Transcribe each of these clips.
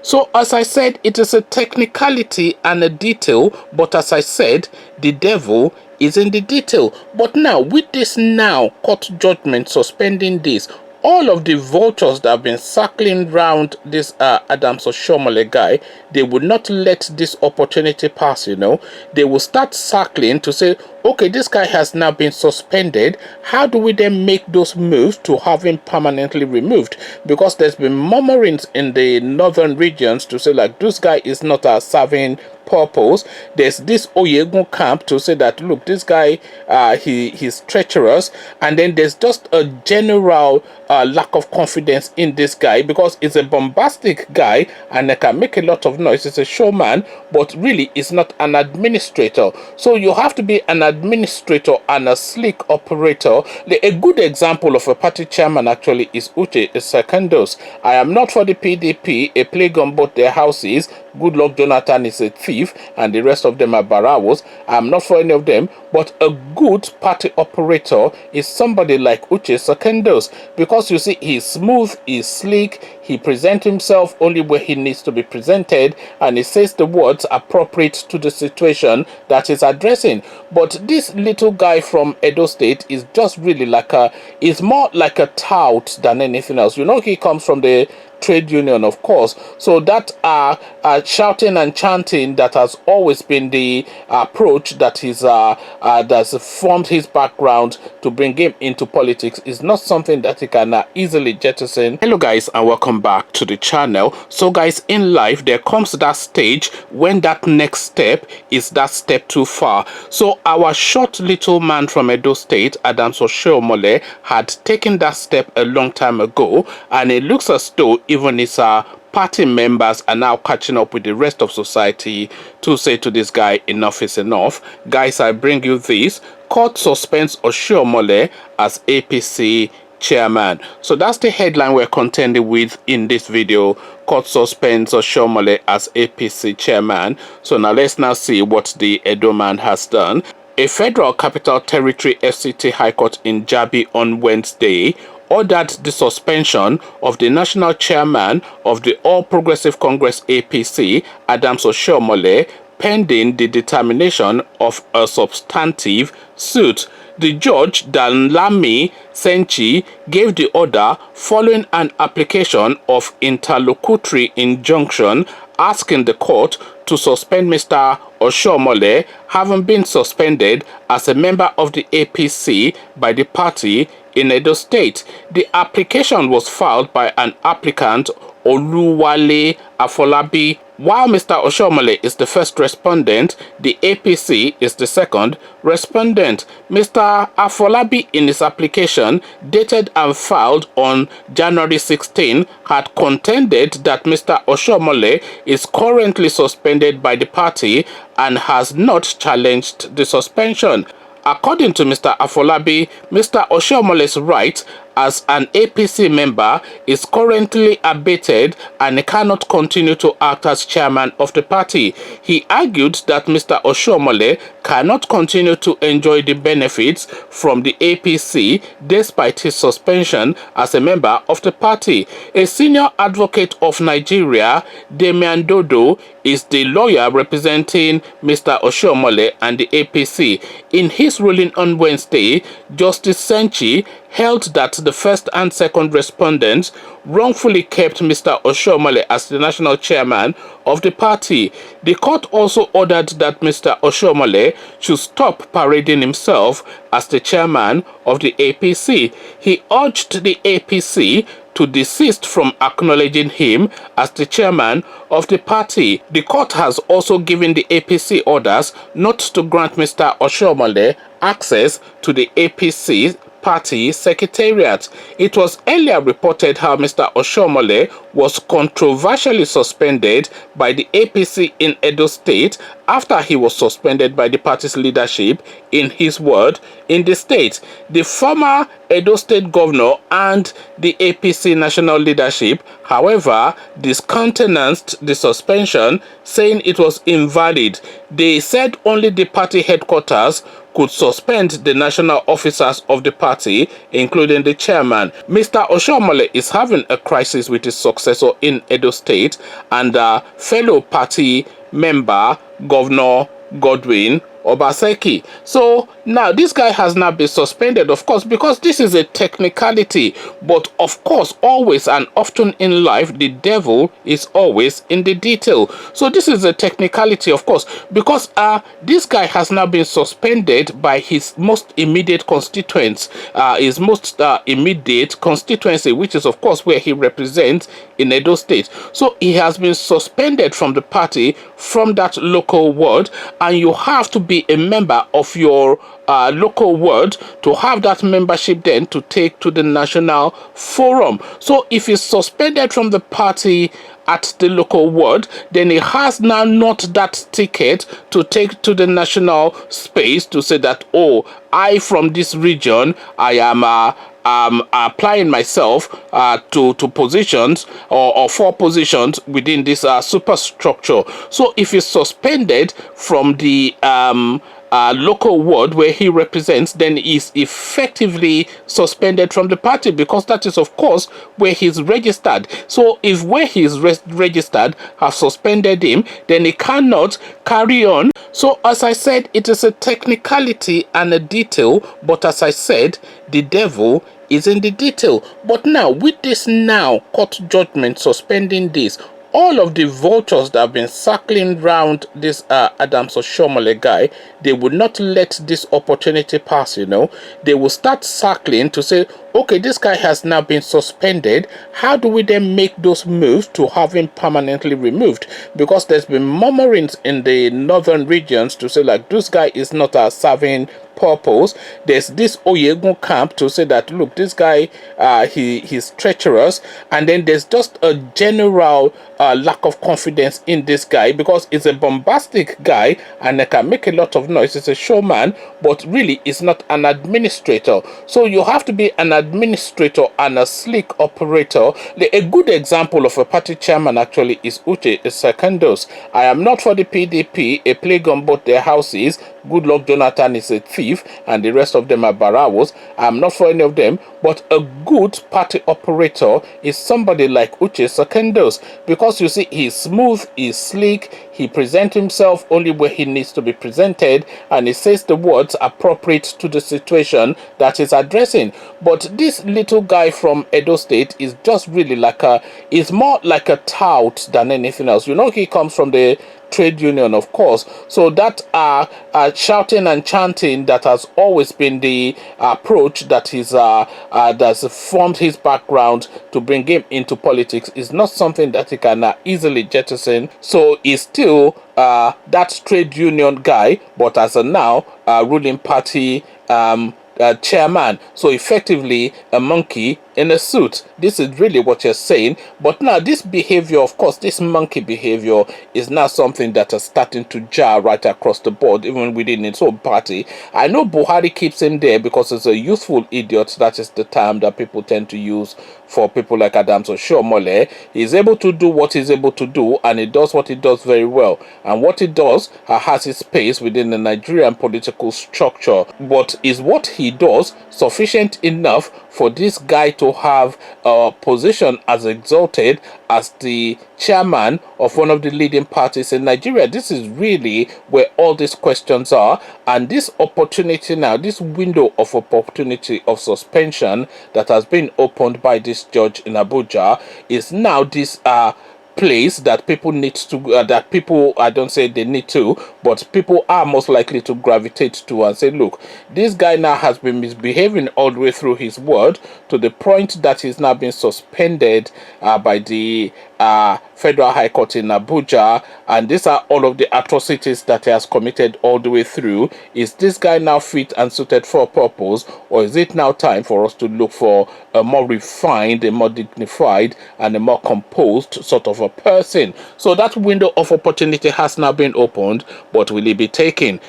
So as I said, it is a technicality and a detail, but as I said, the devil is in the detail. But now, with this now court judgment suspending this, all of the vultures that have been circling round this Adams Oshiomhole guy, they will not let this opportunity pass, you know. They will start circling to say, okay, this guy has now been suspended. How do we then make those moves to have him permanently removed? Because there's been murmurings in the northern regions to say, like, this guy is not serving purpose. There's this Oyegun camp to say that, look, this guy, he's treacherous. And then there's just a general lack of confidence in this guy because he's a bombastic guy and he can make a lot of noise. He's a showman, but really is not an administrator. So you have to be an administrator and a slick operator. A good example of a party chairman actually is Uche Secondos. I am not for the PDP, a plague on both their houses. Good luck, Jonathan is a thief, and the rest of them are barawos. I'm not for any of them, but a good party operator is somebody like Uche Secondos, because you see, he's smooth, he's sleek, he presents himself only where he needs to be presented, and he says the words appropriate to the situation that he's addressing. But this little guy from Edo State is just really like is more like a tout than anything else. You know, he comes from the trade union, of course, so that shouting and chanting that has always been the approach that that's formed his background to bring him into politics is not something that he can easily jettison. Hello guys, and welcome back to the channel. So guys, in life there comes that stage when that next step is that step too far. So our short little man from Edo State, Adams Oshiomhole, had taken that step a long time ago, and it looks as though even his party members are now catching up with the rest of society to say to this guy, enough is enough. Guys, I bring you this. Court suspends Oshiomhole as APC chairman. So that's the headline we're contending with in this video. Court suspends Oshiomhole as APC chairman. So now let's now see what the Edo man has done. A Federal Capital Territory FCT High Court in Jabi on Wednesday ordered the suspension of the national chairman of the All Progressive Congress APC, Adams Oshiomhole, pending the determination of a substantive suit. The judge, Danlami Senchi, gave the order following an application of interlocutory injunction asking the court to suspend Mr. Oshiomhole, having been suspended as a member of the APC by the party in Edo State. The application was filed by an applicant, Oluwale Afolabi. While Mr. Oshiomhole is the first respondent, the APC is the second respondent. Mr. Afolabi, in his application, dated and filed on January 16, had contended that Mr. Oshiomhole is currently suspended by the party and has not challenged the suspension. According to Mr. Afolabi, Mr. Oshiomhole's right as an APC member is currently abated and he cannot continue to act as chairman of the party. He argued that Mr. Oshiomhole cannot continue to enjoy the benefits from the APC despite his suspension as a member of the party. A senior advocate of Nigeria, Damian Dodo, is the lawyer representing Mr. Oshiomhole and the APC. In his ruling on Wednesday, Justice Senchi held that the first and second respondents wrongfully kept Mr. Oshiomhole as the national chairman of the party. The court also ordered that Mr. Oshiomhole should stop parading himself as the chairman of the APC. He urged the APC to desist from acknowledging him as the chairman of the party. The court has also given the APC orders not to grant Mr. Oshiomhole access to the APC party secretariat. It was earlier reported how Mr. Oshiomhole was controversially suspended by the APC in Edo State after he was suspended by the party's leadership, in his word, in the state. The former Edo State governor and the APC national leadership, however, discountenanced the suspension, saying it was invalid. They said only the party headquarters could suspend the national officers of the party, including the chairman. Mr. Oshiomhole is having a crisis with his successor in Edo State, and fellow party member, Governor Godwin Obaseki. So now this guy has now been suspended, of course, because this is a technicality. But of course, always and often in life, the devil is always in the detail. So this is a technicality, of course, because this guy has now been suspended by his most immediate constituents, his most immediate constituency, which is of course where he represents in Edo State. So he has been suspended from the party, from that local ward, and you have to be a member of your local ward to have that membership then to take to the national forum. So if he's suspended from the party at the local ward, then he has now not that ticket to take to the national space to say that, oh, I from this region, I am applying myself to positions or for positions within this superstructure. So if he's suspended from the local ward where he represents, then is effectively suspended from the party, because that is of course where he's registered. So if where he's registered have suspended him, then he cannot carry on. So as I said, it is a technicality and a detail, but as I said, the devil is in the detail. But now with this court judgment suspending this, all of the vultures that have been circling round this Adams Oshiomhole guy, they will not let this opportunity pass, you know. They will start circling to say, okay, this guy has now been suspended. How do we then make those moves to have him permanently removed? Because there's been murmurings in the northern regions to say, like, this guy is not serving purpose. There's this Oyegun camp to say that, look, this guy, he's treacherous. And then there's just a general lack of confidence in this guy, because he's a bombastic guy and he can make a lot of noise. He's a showman, but really is not an administrator. So you have to be an administrator and a slick operator. A good example of a party chairman actually is Uche Secondos. I am not for the PDP, a plague on both their houses. Good luck Jonathan is a thief and the rest of them are barawos. I'm not for any of them, but a good party operator is somebody like Uche Secondos, because you see, he's smooth, he's sleek, he presents himself only where he needs to be presented, and he says the words appropriate to the situation that he's addressing. But this little guy from Edo State is just really like is more like a tout than anything else. You know, he comes from the trade union, of course, so that shouting and chanting that has always been the approach that he's that's formed his background to bring him into politics is not something that he can easily jettison. So he's still that trade union guy, but as a now ruling party chairman. So effectively a monkey in a suit. This is really what you're saying. But now this behavior, of course, this monkey behavior is now something that is starting to jar right across the board, even within its own party. I know Buhari keeps him there because he's a youthful idiot. That is the term that people tend to use for people like Adams Oshiomhole. He's able to do what he's able to do, and he does what he does very well. And what he does has his space within the Nigerian political structure. But is what he does sufficient enough for this guy to have a position as exalted as the chairman of one of the leading parties in Nigeria? This is really where all these questions are. And this opportunity now, this window of opportunity of suspension that has been opened by this judge in Abuja, is now this place that people need to that people, I don't say they need to, but people are most likely to gravitate to and say, look, this guy now has been misbehaving all the way through his word to the point that he's now been suspended by the Federal High Court in Abuja, and these are all of the atrocities that he has committed all the way through. Is this guy now fit and suited for a purpose, or is it now time for us to look for a more refined, a more dignified, and a more composed sort of a person? So that window of opportunity has now been opened, but will it be taken?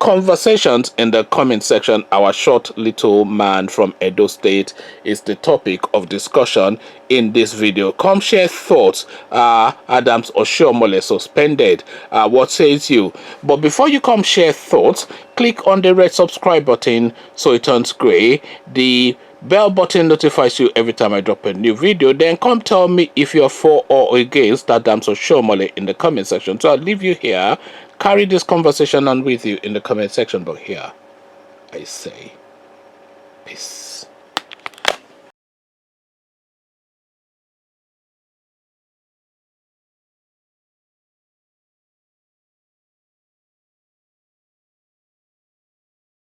Conversations in the comment section. Our short little man from Edo State is the topic of discussion in this video. Come share thoughts. Adams Oshiomhole suspended. What says you? But before you come share thoughts, click on the red subscribe button so it turns gray. The bell button notifies you every time I drop a new video. Then come tell me if you're for or against Adams Oshiomhole in the comment section. So I'll leave you here. Carry this conversation on with you in the comment section. But here I say peace.